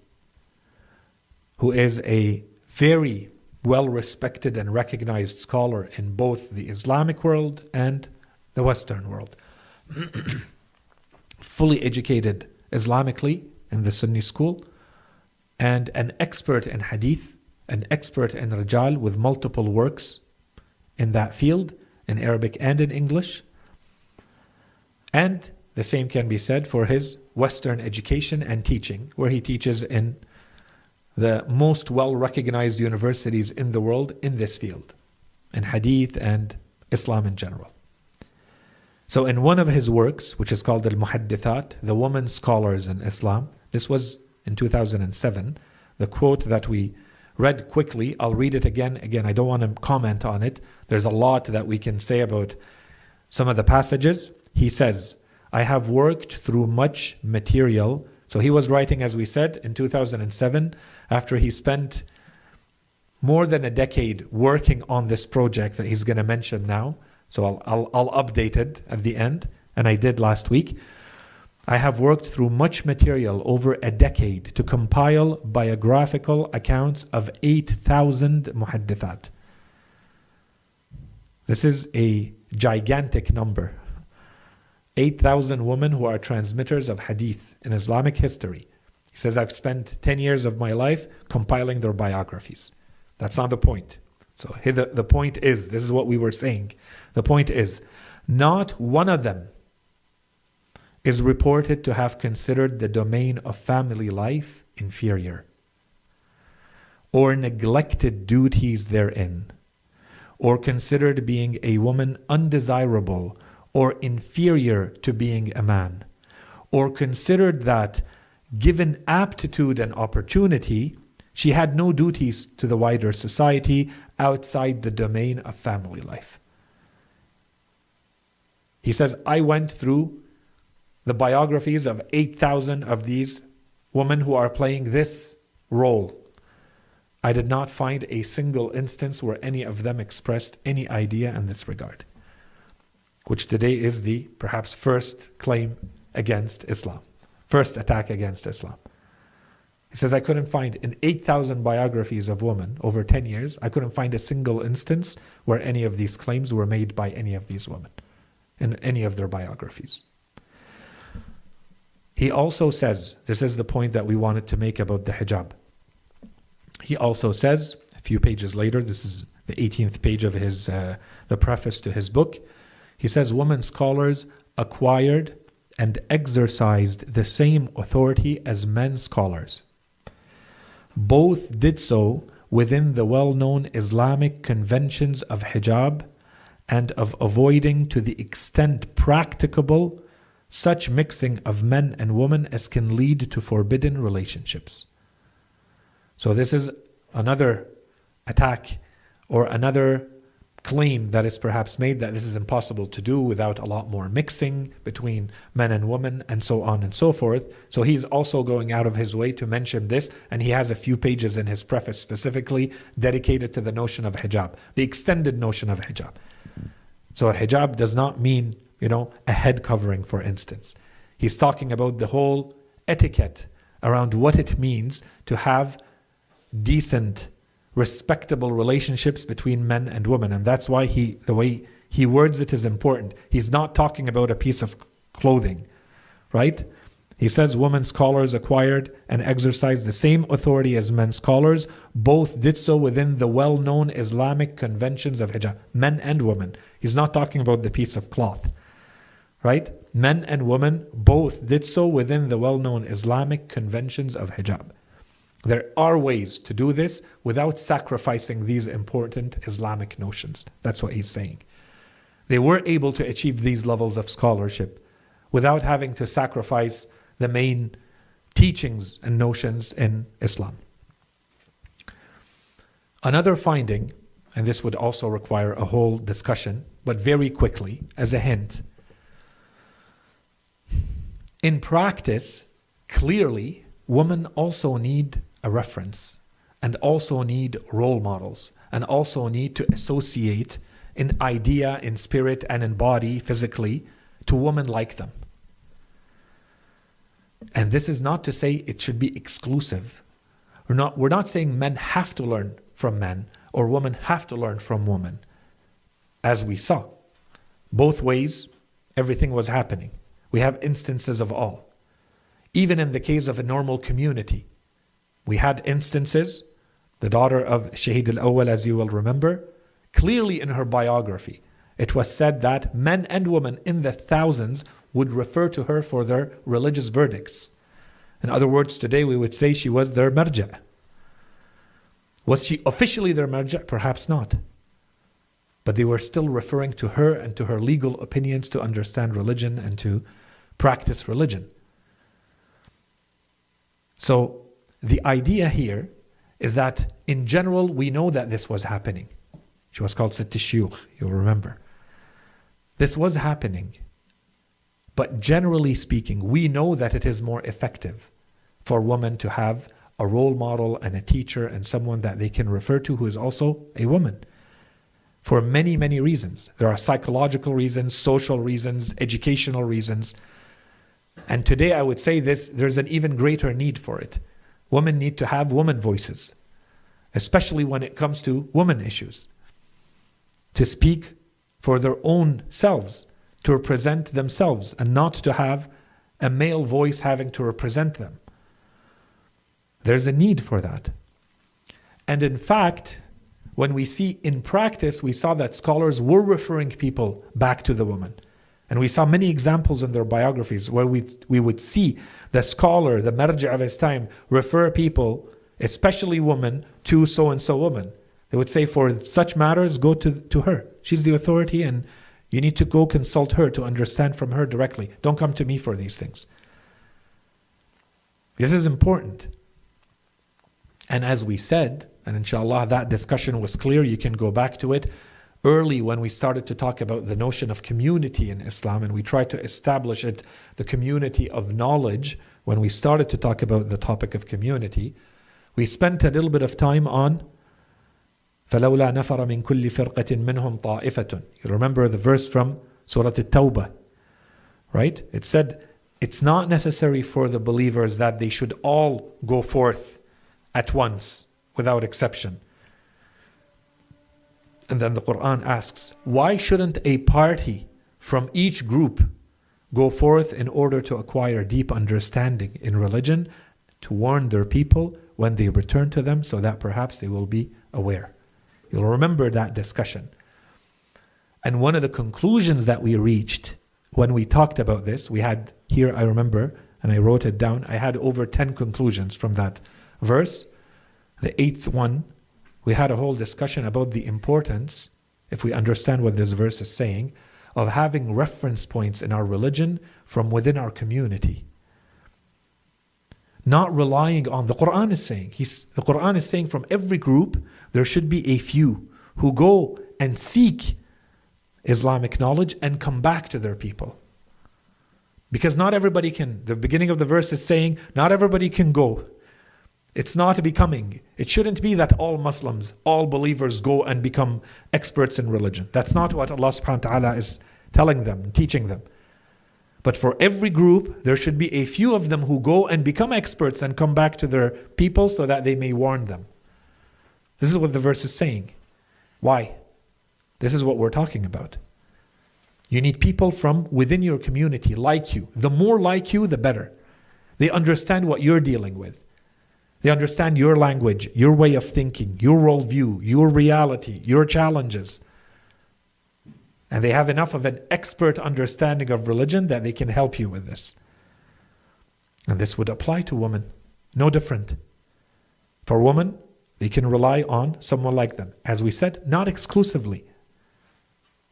who is a very well-respected and recognized scholar in both the Islamic world and the Western world. Fully educated Islamically in the Sunni school, and an expert in hadith, an expert in rijal with multiple works in that field, in Arabic and in English. And the same can be said for his Western education and teaching, where he teaches in the most well-recognized universities in the world in this field, in hadith and Islam in general. So in one of his works, which is called Al-Muhaddithat, the women scholars in Islam, this was in 2007, the quote that we read quickly, I'll read it again. Again, I don't want to comment on it. There's a lot that we can say about some of the passages. He says, I have worked through much material. So he was writing, as we said, in 2007, after he spent more than a decade working on this project that he's going to mention now. So I'll update it at the end, and I did last week. I have worked through much material over a decade to compile biographical accounts of 8,000 muhaddithat. This is a gigantic number. 8,000 women who are transmitters of hadith in Islamic history. He says, I've spent 10 years of my life compiling their biographies. That's not the point. So the point is, this is what we were saying. The point is, not one of them is reported to have considered the domain of family life inferior, or neglected duties therein, or considered being a woman undesirable or inferior to being a man, or considered that, given aptitude and opportunity, she had no duties to the wider society outside the domain of family life. He says, I went through the biographies of 8,000 of these women who are playing this role. I did not find a single instance where any of them expressed any idea in this regard, which today is the perhaps first claim against Islam, first attack against Islam. He says, I couldn't find in 8,000 biographies of women over 10 years, I couldn't find a single instance where any of these claims were made by any of these women in any of their biographies. He also says, this is the point that we wanted to make about the hijab. He also says, a few pages later, this is the 18th page of his the preface to his book, he says, women scholars acquired and exercised the same authority as men scholars. Both did so within the well-known Islamic conventions of hijab and of avoiding to the extent practicable such mixing of men and women as can lead to forbidden relationships. So this is another attack or another claim that is perhaps made that this is impossible to do without a lot more mixing between men and women and so on and so forth. So he's also going out of his way to mention this, and he has a few pages in his preface specifically dedicated to the notion of hijab, the extended notion of hijab. So hijab does not mean, a head covering, for instance. He's talking about the whole etiquette around what it means to have decent, respectable relationships between men and women. And that's why the way he words it is important. He's not talking about a piece of clothing, right? He says women scholars acquired and exercised the same authority as men scholars. Both did so within the well-known Islamic conventions of hijab, men and women. He's not talking about the piece of cloth, right? Men and women both did so within the well-known Islamic conventions of hijab. There are ways to do this without sacrificing these important Islamic notions. That's what he's saying. They were able to achieve these levels of scholarship without having to sacrifice the main teachings and notions in Islam. Another finding, and this would also require a whole discussion, but very quickly, as a hint. In practice, clearly, women also need a reference, and also need role models, and also need to associate in idea, in spirit, and in body, physically, to women like them. And this is not to say it should be exclusive. We're not saying men have to learn from men, or women have to learn from women. As we saw, both ways, everything was happening. We have instances of all. Even in the case of a normal community, we had instances, the daughter of Shahid al-Awwal, as you will remember, clearly in her biography, it was said that men and women in the thousands would refer to her for their religious verdicts. In other words, today we would say she was their marja'. Was she officially their marja'? Perhaps not. But they were still referring to her and to her legal opinions to understand religion and to practice religion. So the idea here is that in general we know that this was happening. She was called Sitt al-Shuyukh, you'll remember. This was happening. But generally speaking, we know that it is more effective for women to have a role model and a teacher and someone that they can refer to who is also a woman. For many, many reasons. There are psychological reasons, social reasons, educational reasons. And today I would say there's an even greater need for it. Women need to have woman voices, especially when it comes to woman issues. To speak for their own selves, to represent themselves, and not to have a male voice having to represent them. There's a need for that. And in fact, when we see in practice, we saw that scholars were referring people back to the woman. And we saw many examples in their biographies where we would see the scholar, the marja' of his time, refer people, especially women, to so-and-so woman. They would say, for such matters, go to her. She's the authority and you need to go consult her to understand from her directly. Don't come to me for these things. This is important. And as we said, and inshallah that discussion was clear, you can go back to it, early when we started to talk about the notion of community in Islam, and we tried to establish it, the community of knowledge, when we started to talk about the topic of community, we spent a little bit of time on فَلَوْلَا نَفَرَ مِنْ كُلِّ فِرْقَةٍ مِّنْهُمْ طَائِفَةٌ. You remember the verse from Surah At-Tawbah, right? It said, it's not necessary for the believers that they should all go forth at once, without exception. And then the Quran asks, why shouldn't a party from each group go forth in order to acquire deep understanding in religion, to warn their people when they return to them, so that perhaps they will be aware? You'll remember that discussion. And one of the conclusions that we reached when we talked about this, we had here, I remember, and I wrote it down, I had over 10 conclusions from that verse. The 8th one, we had a whole discussion about the importance, if we understand what this verse is saying, of having reference points in our religion from within our community. Not relying on, the Quran is saying, the Quran is saying from every group, there should be a few who go and seek Islamic knowledge and come back to their people. Because not everybody can, the beginning of the verse is saying, not everybody can go. It's not becoming. It shouldn't be that all Muslims, all believers go and become experts in religion. That's not what Allah subhanahu wa ta'ala is telling them, teaching them. But for every group, there should be a few of them who go and become experts and come back to their people so that they may warn them. This is what the verse is saying. Why? This is what we're talking about. You need people from within your community like you. The more like you, the better. They understand what you're dealing with. They understand your language, your way of thinking, your worldview, your reality, your challenges. And they have enough of an expert understanding of religion that they can help you with this. And this would apply to women. No different. For women, they can rely on someone like them. As we said, not exclusively.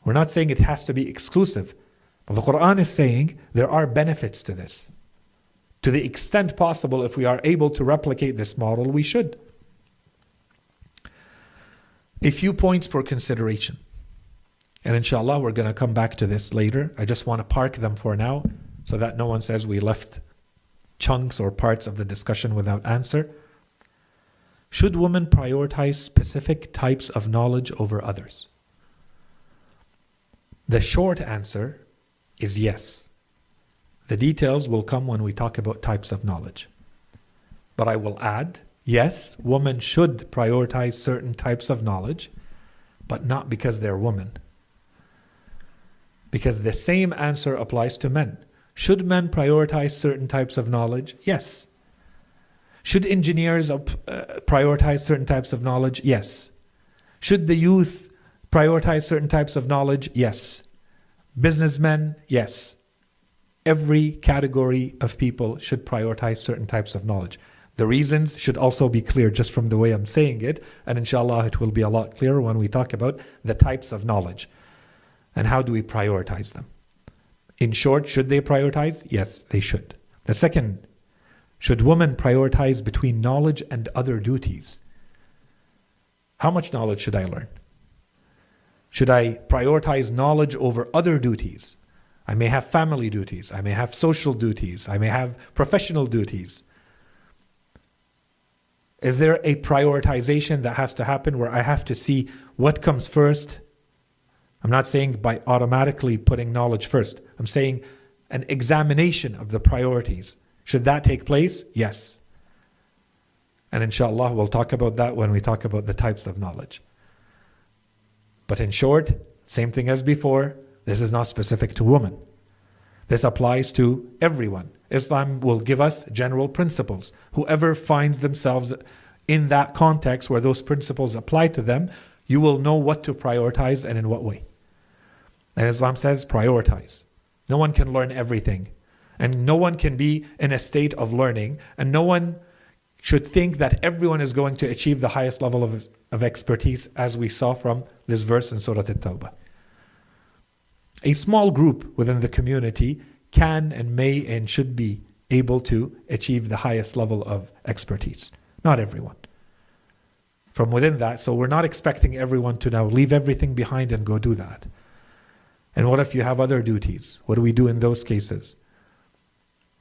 We're not saying it has to be exclusive. But the Quran is saying there are benefits to this. To the extent possible, if we are able to replicate this model, we should. A few points for consideration. And inshallah, we're going to come back to this later. I just want to park them for now so that no one says we left chunks or parts of the discussion without answer. Should women prioritize specific types of knowledge over others? The short answer is yes. The details will come when we talk about types of knowledge. But I will add, yes, women should prioritize certain types of knowledge, but not because they're women. Because the same answer applies to men. Should men prioritize certain types of knowledge? Yes. Should engineers prioritize certain types of knowledge? Yes. Should the youth prioritize certain types of knowledge? Yes. Businessmen? Yes. Every category of people should prioritize certain types of knowledge. The reasons should also be clear just from the way I'm saying it, and inshallah it will be a lot clearer when we talk about the types of knowledge and how do we prioritize them. In short, should they prioritize? Yes, they should. The second, should women prioritize between knowledge and other duties? How much knowledge should I learn? Should I prioritize knowledge over other duties? I may have family duties, I may have social duties, I may have professional duties. Is there a prioritization that has to happen where I have to see what comes first? I'm not saying by automatically putting knowledge first. I'm saying an examination of the priorities. Should that take place? Yes. And inshallah, we'll talk about that when we talk about the types of knowledge. But in short, same thing as before, this is not specific to women. This applies to everyone. Islam will give us general principles. Whoever finds themselves in that context where those principles apply to them, you will know what to prioritize and in what way. And Islam says prioritize. No one can learn everything. And no one can be in a state of learning. And no one should think that everyone is going to achieve the highest level of expertise, as we saw from this verse in Surah At-Tawbah. A small group within the community can and may and should be able to achieve the highest level of expertise. Not everyone. From within that, so we're not expecting everyone to now leave everything behind and go do that. And what if you have other duties? What do we do in those cases?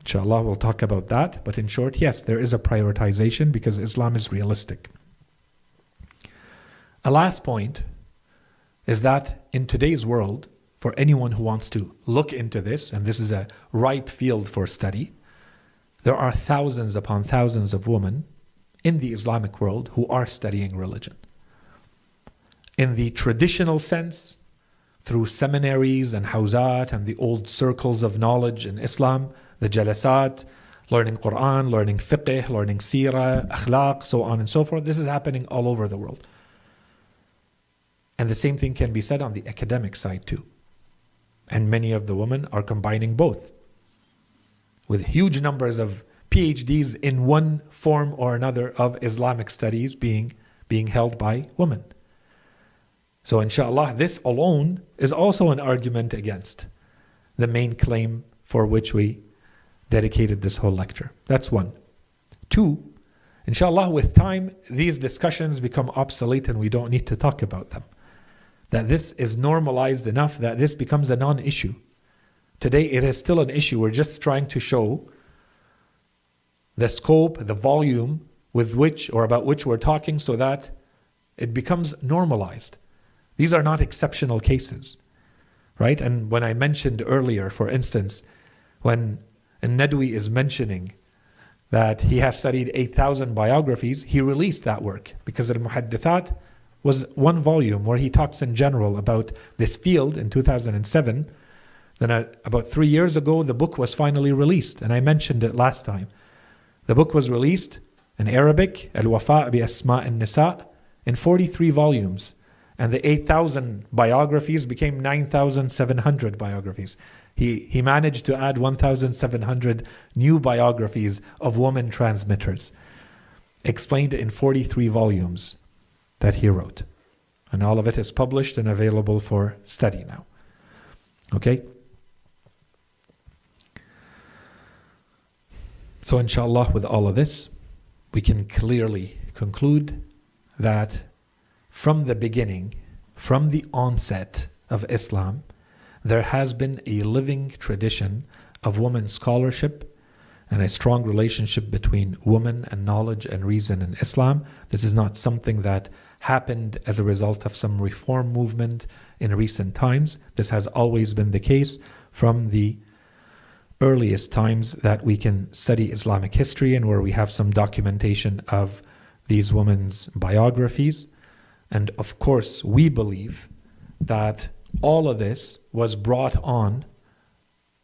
Inshallah, we'll talk about that. But in short, yes, there is a prioritization because Islam is realistic. A last point is that in today's world, for anyone who wants to look into this, and this is a ripe field for study, there are thousands upon thousands of women in the Islamic world who are studying religion. In the traditional sense, through seminaries and hawzat and the old circles of knowledge in Islam, the jalasat, learning Quran, learning fiqh, learning seerah, akhlaq, so on and so forth. This is happening all over the world. And the same thing can be said on the academic side too. And many of the women are combining both, with huge numbers of PhDs in one form or another of Islamic studies being held by women. So inshallah, this alone is also an argument against the main claim for which we dedicated this whole lecture. That's one. Two, inshallah, with time, these discussions become obsolete and we don't need to talk about them. That this is normalized enough that this becomes a non-issue. Today it is still an issue. We're just trying to show the scope, the volume with which or about which we're talking so that it becomes normalized. These are not exceptional cases, right? And when I mentioned earlier, for instance, when Nadwi is mentioning that he has studied 8,000 biographies, he released that work because Al-Muhaddithat was one volume where he talks in general about this field in 2007. Then about 3 years ago, the book was finally released, and I mentioned it last time. The book was released in Arabic, Al-Wafa' bi Asma' an-Nisa, in 43 volumes. And the 8,000 biographies became 9,700 biographies. He managed to add 1,700 new biographies of women transmitters, explained in 43 volumes that he wrote. And all of it is published and available for study now. Okay? So inshallah, with all of this, we can clearly conclude that from the beginning, from the onset of Islam, there has been a living tradition of woman scholarship and a strong relationship between woman and knowledge and reason in Islam. This is not something that happened as a result of some reform movement in recent times. This has always been the case from the earliest times that we can study Islamic history and where we have some documentation of these women's biographies. And of course, we believe that all of this was brought on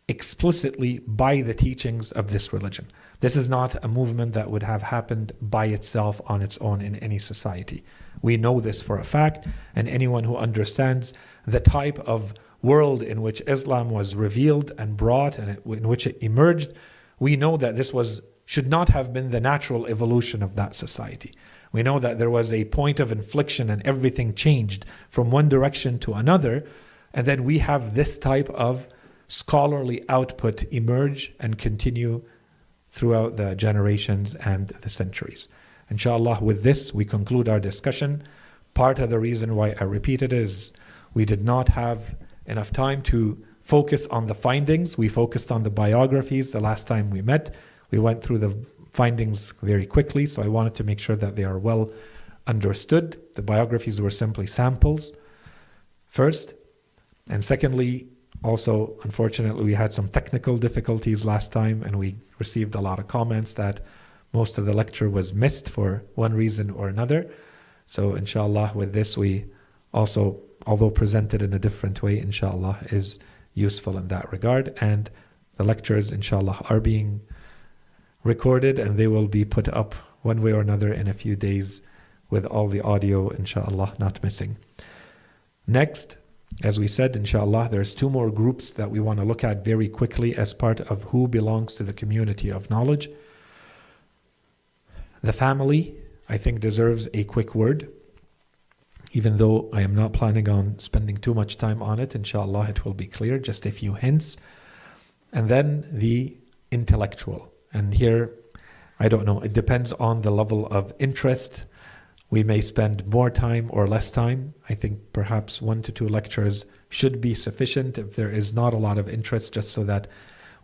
explicitly by the teachings of this religion. This is not a movement that would have happened by itself on its own in any society. We know this for a fact, and anyone who understands the type of world in which Islam was revealed and brought and in which it emerged, we know that this should not have been the natural evolution of that society. We know that there was a point of inflection and everything changed from one direction to another, and then we have this type of scholarly output emerge and continue throughout the generations and the centuries. Inshallah, with this we conclude our discussion. Part of the reason why I repeated is we did not have enough time to focus on the findings. We focused on the biographies the last time we met. We went through the findings very quickly, so I wanted to make sure that they are well understood. The biographies were simply samples, first. And secondly, also, unfortunately, we had some technical difficulties last time, and we received a lot of comments that most of the lecture was missed for one reason or another. So inshallah, with this, we also, although presented in a different way, inshallah, is useful in that regard. And the lectures, inshallah, are being recorded, and they will be put up one way or another in a few days with all the audio, inshallah, not missing. Next, as we said, inshallah, there's two more groups that we want to look at very quickly as part of who belongs to the community of knowledge. The family, I think, deserves a quick word, even though I am not planning on spending too much time on it. Inshallah, it will be clear, just a few hints. And then the intellectual. And here, I don't know, it depends on the level of interest. We may spend more time or less time. I think perhaps 1 to 2 lectures should be sufficient if there is not a lot of interest, just so that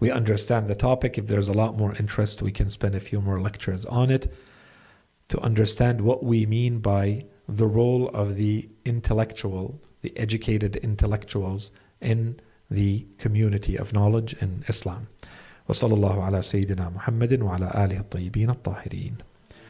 we understand the topic. If there's a lot more interest, we can spend a few more lectures on it to understand what we mean by the role of the intellectual, the educated intellectuals in the community of knowledge in Islam. وصلى الله على سيدنا محمد وعلى آله الطيبين الطاهرين.